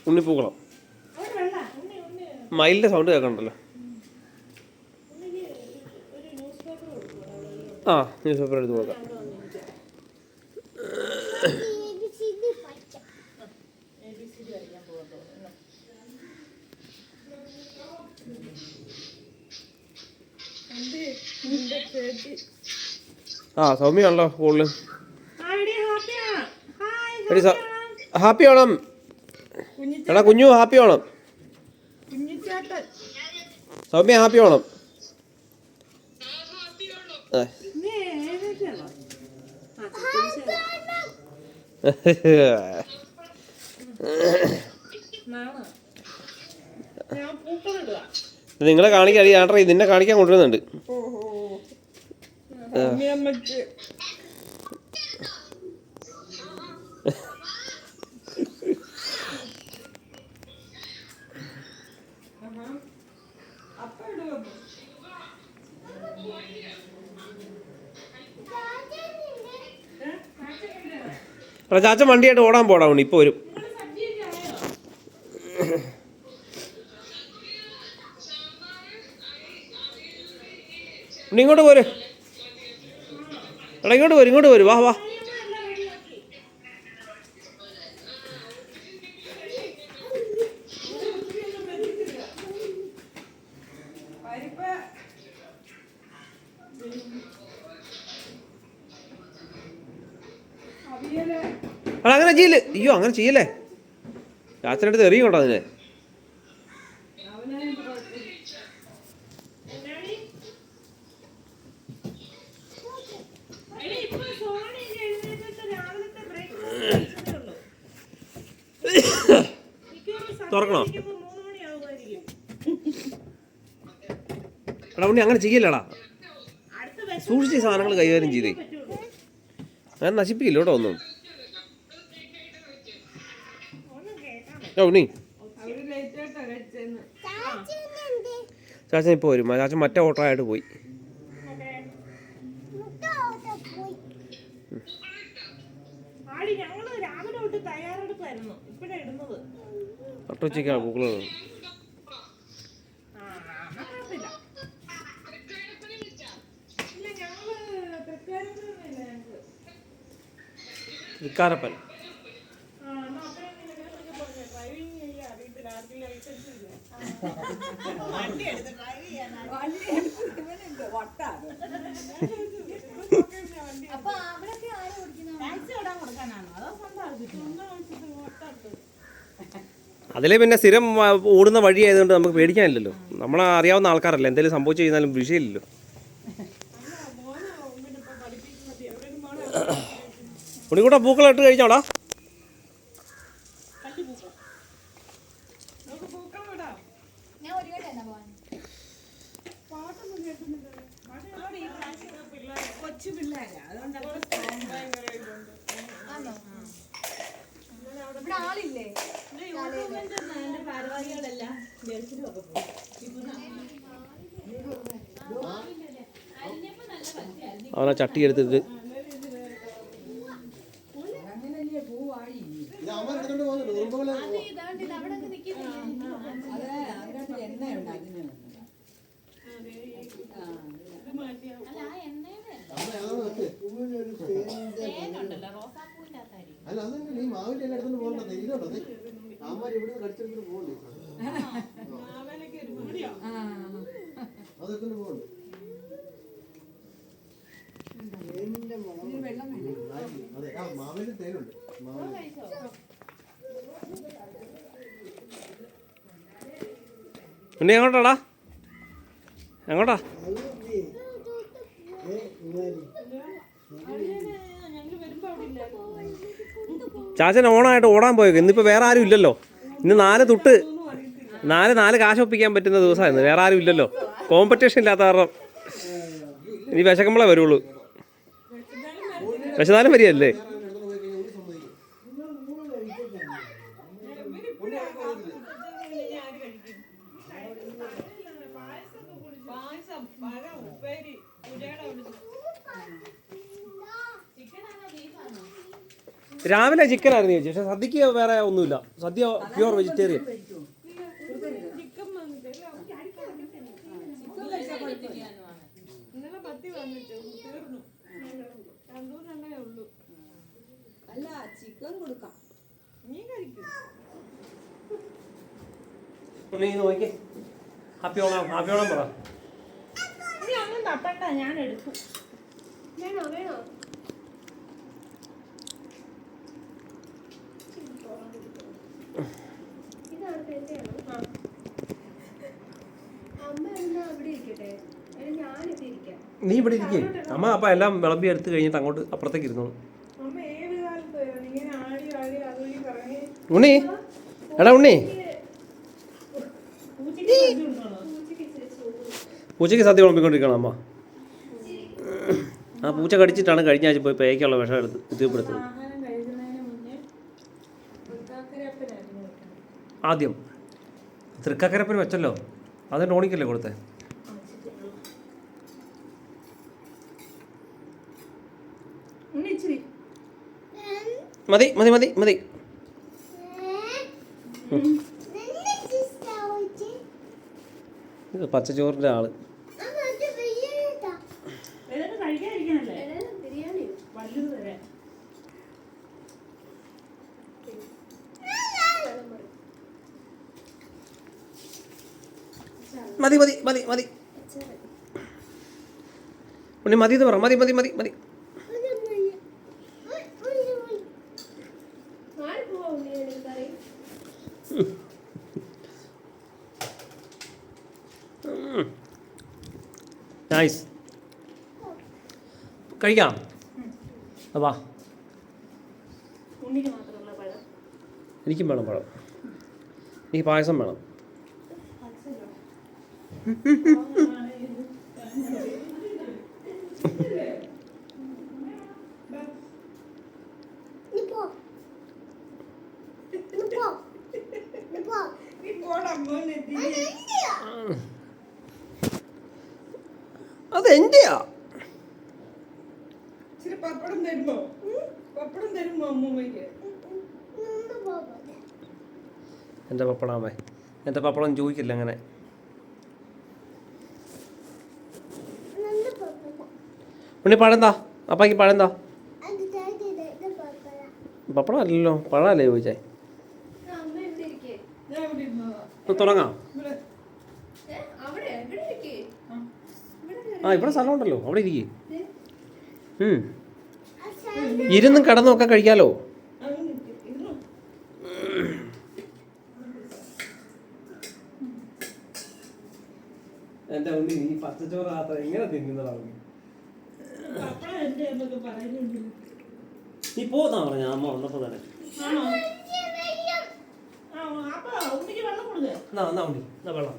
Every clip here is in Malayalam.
ഉണ്ണിപ്പൂക്കളം. മയിലിൻ്റെ സൗണ്ട് കേൾക്കണ്ടല്ലോ. ആ, ന്യൂസ് പേപ്പർ എടുത്ത് നോക്കാം. ആ, സൗമ്യയാണല്ലോ കൂടുതലും. ഹാപ്പി ഓണം എടാ കുഞ്ഞു, ഹാപ്പി ഓണം. സൗമ്യ ഹാപ്പി ഓണം. നിങ്ങളെ കാണിക്കാൻ ആണ്ടറ നിന്നെ കാണിക്കാൻ കൊണ്ടുവരുന്നുണ്ട്. ചാച്ചൻ വണ്ടിയായിട്ട് ഓടാൻ പോടാ ഉണ്ണി, ഇപ്പോൾ വരും. ഉണ്ണി ഇങ്ങോട്ട് പോര്. എടാ ഇങ്ങോട്ട് വരും, ഇങ്ങോട്ട് വരും. വാ വാ. എടാ അങ്ങനെ ചെയ്യല്ലേ. അയ്യോ അങ്ങനെ ചെയ്യല്ലേ. ചാച്ചനടുത്ത് എറിയും കേട്ടോ അതിനെ. തുറക്കണോ? എടാ ഉണ്ണി അങ്ങനെ ചെയ്യല്ലടാ. സൂക്ഷിച്ച് സാധനങ്ങൾ കൈകാര്യം ചെയ്തേ. അങ്ങനെ നശിപ്പിക്കില്ല കേട്ടോ ഒന്നും. ഉണ്ണി ചാച്ചൻ ഇപ്പോൾ വരും. ചാച്ചൻ മറ്റേ ഓട്ടോ ആയിട്ട് പോയി. ഒട്ടോച്ചയ്ക്കാണ് പൂക്കൾ. വിക്കാരപ്പൻ. അതിലെ പിന്നെ സ്ഥിരം ഓടുന്ന വഴി ആയതുകൊണ്ട് നമുക്ക് പേടിക്കാനില്ലല്ലോ. നമ്മളെ അറിയാവുന്ന ആൾക്കാരല്ല. എന്തെങ്കിലും സംഭവിച്ചു കഴിഞ്ഞാലും വിഷയമില്ലല്ലോ. ഉണ്ണിക്കൂട്ടാ പൂക്കളിട്ട് കഴിച്ചോടാ. അവനെ ചട്ടി എടുത്തിട്ട് പിന്നെ എങ്ങോട്ടാടാ? എങ്ങോട്ടാ? ചാച്ചൻ ഓണായിട്ട് ഓടാൻ പോയേക്കും. ഇന്നിപ്പോൾ വേറെ ആരും ഇല്ലല്ലോ. ഇന്ന് 4 കാശ് ഒപ്പിക്കാൻ പറ്റുന്ന ദിവസമായിരുന്നു. വേറെ ആരും ഇല്ലല്ലോ. കോമ്പറ്റീഷൻ ഇല്ലാത്ത കാരണം ഇനി വിശക്കുമ്പോഴേ വരുള്ളൂ. വിശന്നാലും വരികയല്ലേ. രാവിലെ ചിക്കൻ ആയിരുന്നു ചേച്ചി, പക്ഷെ സദ്യക്ക് വേറെ ഒന്നുമില്ല. സദ്യ പ്യുവർ വെജിറ്റേറിയൻ. അല്ല ചിക്കൻ കൊടുക്കാം. നോക്കി ഹാപ്പി ഓണം, ഹാപ്പി ഓണം പറ. ഒന്നും തപ്പണ്ട, ഞാൻ എടുക്കും. വേണോ വേണോ? ഇതാണ് എന്റെയാണോ? അമ്മ എന്നാ അവിടെ ഇരിക്കട്ടെ, ഞാനിവിടെ ഇരിക്കാം. നീ ഇവിടെ ഇരിക്കേ. അമ്മ അപ്പം എല്ലാം വിളമ്പി എടുത്ത് കഴിഞ്ഞിട്ട് അങ്ങോട്ട് അപ്പുറത്തേക്ക് ഇരുന്നോളൂ. അമ്മ ഏത് കാലത്ത് ഇങ്ങനെ ആടി ആടി അതുവഴി കറങ്ങി ഉണ്ണി, എടാ ഉണ്ണി, പൂച്ചയ്ക്ക് സദ്യ വിളമ്പിക്കൊണ്ടിരിക്കണം അമ്മ. ആ പൂച്ച കടിച്ചിട്ടാണ് കഴിഞ്ഞ ആഴ്ച പോയി പേയ്ക്കുള്ള വിഷം എടുത്ത് കുത്തിവെപ്പെടുത്തത്. ആദ്യം തൃക്കക്കരപ്പന് വെച്ചല്ലോ, അത് ടോണിക്കല്ലേ കൊടുത്തേ. മതി മതി മതി മതി. ഇത് പച്ചച്ചോറിൻ്റെ ആള്. മതി മതി മതി മതി ഉണ്ണി, മതി എന്ന് പറ. മതി മതി മതി മതി. നൈസ്, കഴിക്കാം. വാ, എനിക്കും വേണം പഴം. എനിക്ക് പായസം വേണം. അതെന്റെയാ. പപ്പടം തരുമ്പോ അമ്മൂമ്മയ്ക്ക് എൻ്റെ പപ്പടാമേ, എൻ്റെ പപ്പടം ചോദിക്കില്ല അങ്ങനെ. ഉണ്ണി പഴന്താ, അപ്പാക്ക് പഴന്താ. പപ്പടം അല്ലല്ലോ, പഴമല്ലേ ചോദിച്ചേ. തുടങ്ങാം. ആ ഇവിടെ സ്ഥലം ഉണ്ടല്ലോ, അവിടെ ഇരിക്കേ. ഇരുന്നും കിടന്നൊക്കെ കഴിക്കാലോ. എൻ്റെ ഉണ്ണി, നീ പച്ചച്ചോറ് എങ്ങനെ തിന്നുന്നതാണ്? നീ പോന്നാ പറഞ്ഞ അമ്മ വന്നപ്പോ തന്നെ. എന്നാ ഉണ്ണി, എന്നാ വെള്ളം.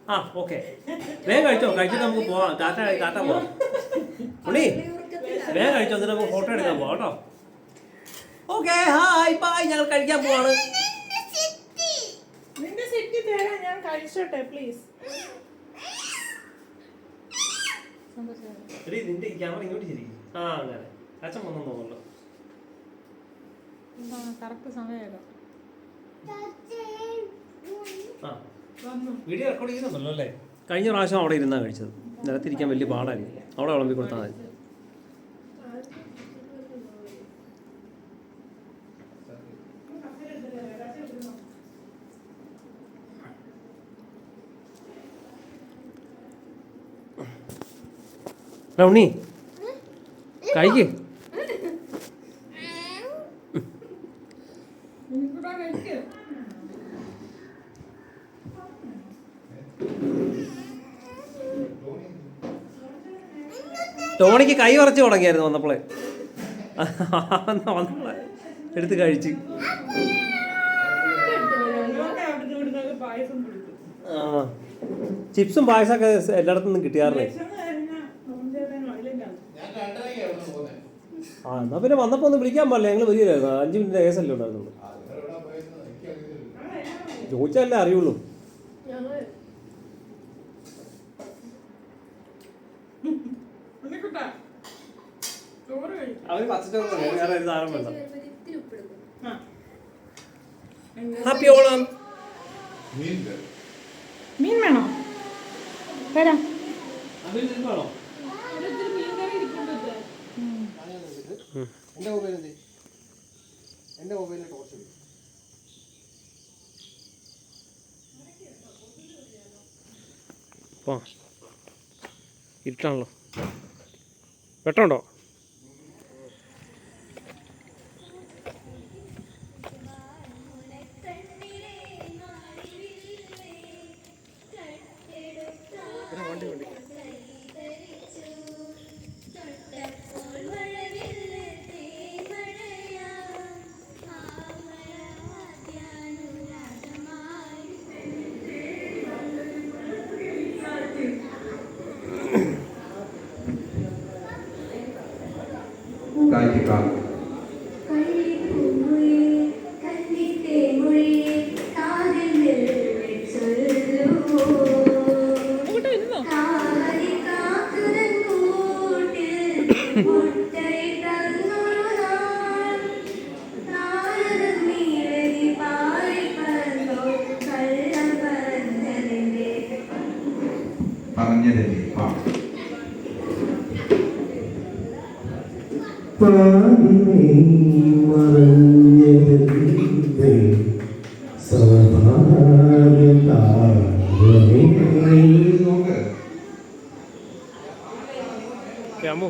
ആ ഓക്കെ, വേഗം കഴിച്ചോ. കഴിച്ചിട്ട് നമുക്ക് പോവാം, കാട്ടാ പോവാം. ഉണ്ണി വേഗം കഴിച്ചോ, എന്നിട്ട് നമുക്ക് ഫോട്ടോ എടുക്കാൻ പോവാം കേട്ടോ. ഓക്കെ, ഹായ് ബൈ, ഞങ്ങൾ കഴിക്കാൻ പോവാണ്. നിന്റെ സെറ്റ് തരാം, ഞാൻ കഴിച്ചോട്ടെ പ്ലീസ്. നിന്റെ ക്യാമറ ഇങ്ങോട്ട് ശരി. ആ അങ്ങനെ അച്ഛൻ വന്നു തോന്നുന്നല്ലോ. കറക്റ്റ് സമയമല്ലോ. ആ വീഡിയോ റെക്കോർഡ് ചെയ്യുന്നുണ്ടല്ലോ അല്ലേ? കഴിഞ്ഞ പ്രാവശ്യം അവിടെ ഇരുന്നാണ് കഴിച്ചത്. നിലത്തിരിക്കാൻ വലിയ പാടായിരിക്കും, അവിടെ വിളമ്പി കൊടുത്താൽ മതി. ഉണ്ണി കഴിക്ക്. ടോണിക്ക് കൈ വറച്ച് തുടങ്ങിയായിരുന്നു വന്നപ്പോളെ. വന്നപ്പോളെ എടുത്ത് കഴിച്ച്. ആ ചിപ്സും പായസമൊക്കെ എല്ലായിടത്തു നിന്നും കിട്ടിയാറില്ലേ. ആ എന്നാ പിന്നെ വന്നപ്പോ ഒന്ന് വിളിക്കാൻ പാടില്ല, ഞങ്ങൾ വരികയായിരുന്നു. 5 മിനിറ്റ് കേസല്ലേ ഉണ്ടായിരുന്നുള്ളൂ. ചോദിച്ചാലേ അറിയുള്ളൂ. അവന് പച്ചച്ചോറ് വേറെ ഒരു സാധനം വേണ്ട. ഇത്തിരി ഉപ്പിടും. ആ. ഹാപ്പി ഓണം. മീൻ വേണോ? വരാം. വേണോ? ഒരിത്തിരി മീൻ കറി ഇരിപ്പുണ്ട്. എൻ്റെ മൊബൈലിൽ എൻ്റെ മൊബൈലിൽ ടോർച്ച് ഇരുട്ടാണല്ലോ. വെട്ടമുണ്ടോ? അമ്മു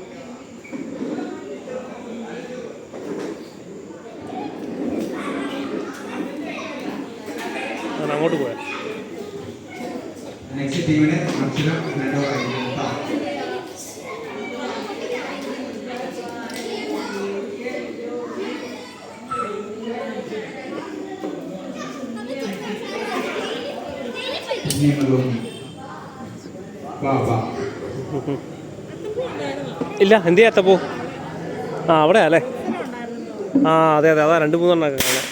അങ്ങോട്ട് പോയാ നെക്സ്റ്റ് ടീമിന് അക്ഷരം രണ്ടോ കഴിഞ്ഞിട്ടാ ഇല്ല. എന്ത് ചെയ്യാത്തപ്പോ? ആ അവിടെ അല്ലേ? ആ അതെ അതെ, അതാ 2-3 കാണാം.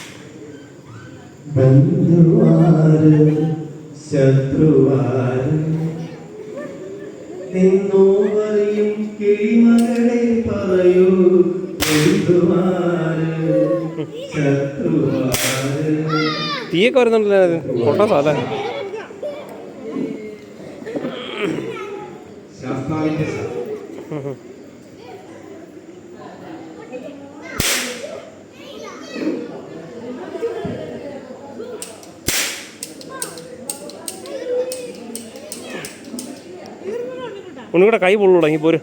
തീയൊക്കെ വരുന്നുണ്ടല്ലേ? പൊട്ടാസോ അല്ലേ? ഒന്നുകൂടെ കൈ പൊള്ളു തുടങ്ങി പോര്.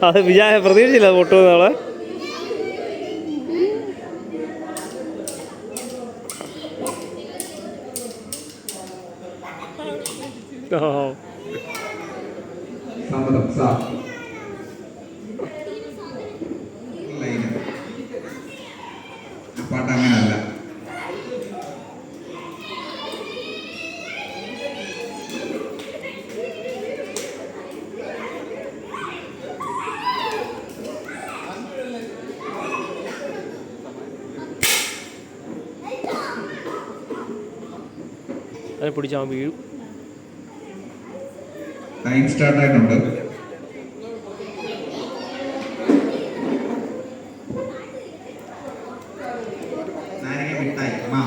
അത് പ്രതീക്ഷിച്ചില്ല പൊട്ടുമെന്നാളെ. പാട്ട് അങ്ങനല്ല. അതിനെ പിടിച്ചാൽ വീഴും. ടൈം സ്റ്റാർട്ട് ആയിട്ടുണ്ട്. നാരങ്ങ മിഠായി മാ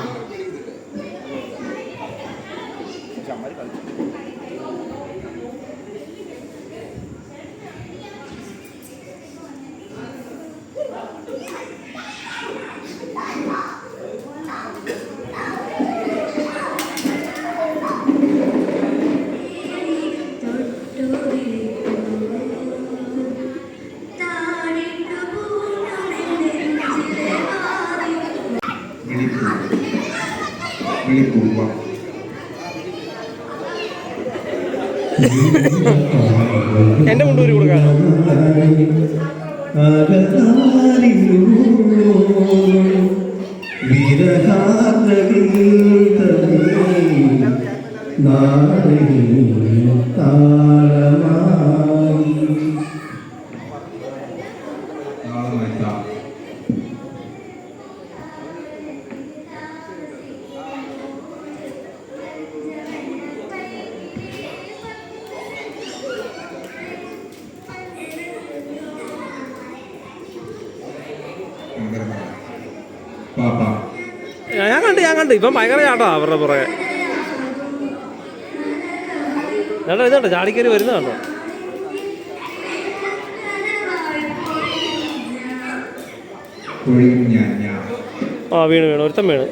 വിളിപ്പൂവ എൻ്റെ മുണ്ടൂരി കൊടുക്കാനോ? കണ്ട് ഇപ്പം ഭയങ്കര ചാട്ടാ അവരുടെ പുറകെ. ചേട്ടാ ഇതുണ്ടോ ചാടിക്കറി വരുന്നതുണ്ടോ? ആ വീണ് ഒരുത്തം വീണ്.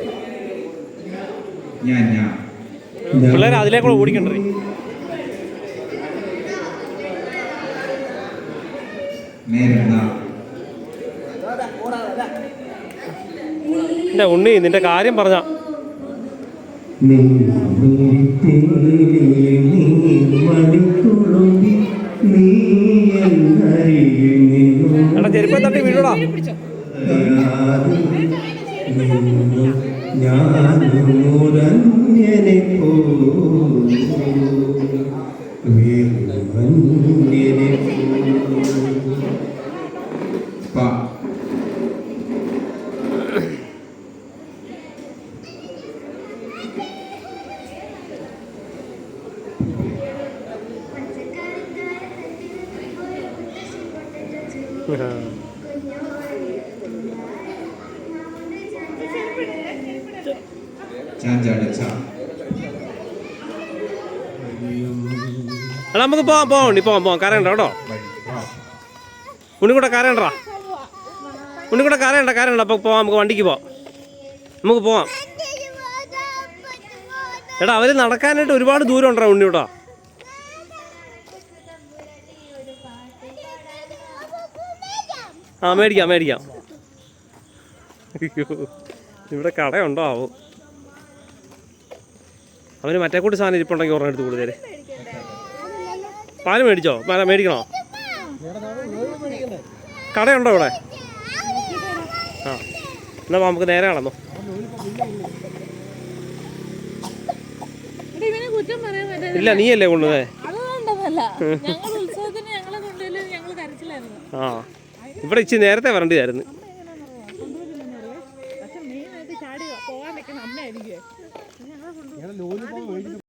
പിള്ളേർ അതിലേക്കൂടെ ഓടിക്കണ്ടേ. എന്റെ ഉണ്ണി നിന്റെ കാര്യം പറഞ്ഞ എടാ ചെരുപ്പ തട്ടി വീഴടാ. എടാ നമുക്ക് പോവാം ഉണ്ണി പോവാം കരയണ്ട കേട്ടോ. ഉണ്ണിക്കൂടെ കരയണ്ടാ, ഉണ്ണിക്കൂടെ കരയണ്ട. അപ്പോൾ പോവാം, നമുക്ക് വണ്ടിക്ക് പോവാം, നമുക്ക് പോവാം. എടാ അവർ നടക്കാനായിട്ട് ഒരുപാട് ദൂരം ഉണ്ടോ ഉണ്ണിയോട്ടാ. ആ മേടിക്കാം. ഇവിടെ കടയുണ്ടോ ആവോ? അവന് മറ്റേ കൂട്ടി സാധനം ഇരിപ്പുണ്ടെങ്കിൽ ഒരെണ്ണം എടുത്ത് കൂടുതൽ. പാല് മേടിച്ചോ? മേടിക്കണോ? കടയുണ്ടോ ഇവിടെ? ആ എന്നാ നമുക്ക് നേരെ നടന്നോ. ഇല്ല നീയല്ലേ കൊണ്ടുവന്നേ. ആ ഇവിടെ ഇച്ചിരി നേരത്തെ വരേണ്ടതായിരുന്നു.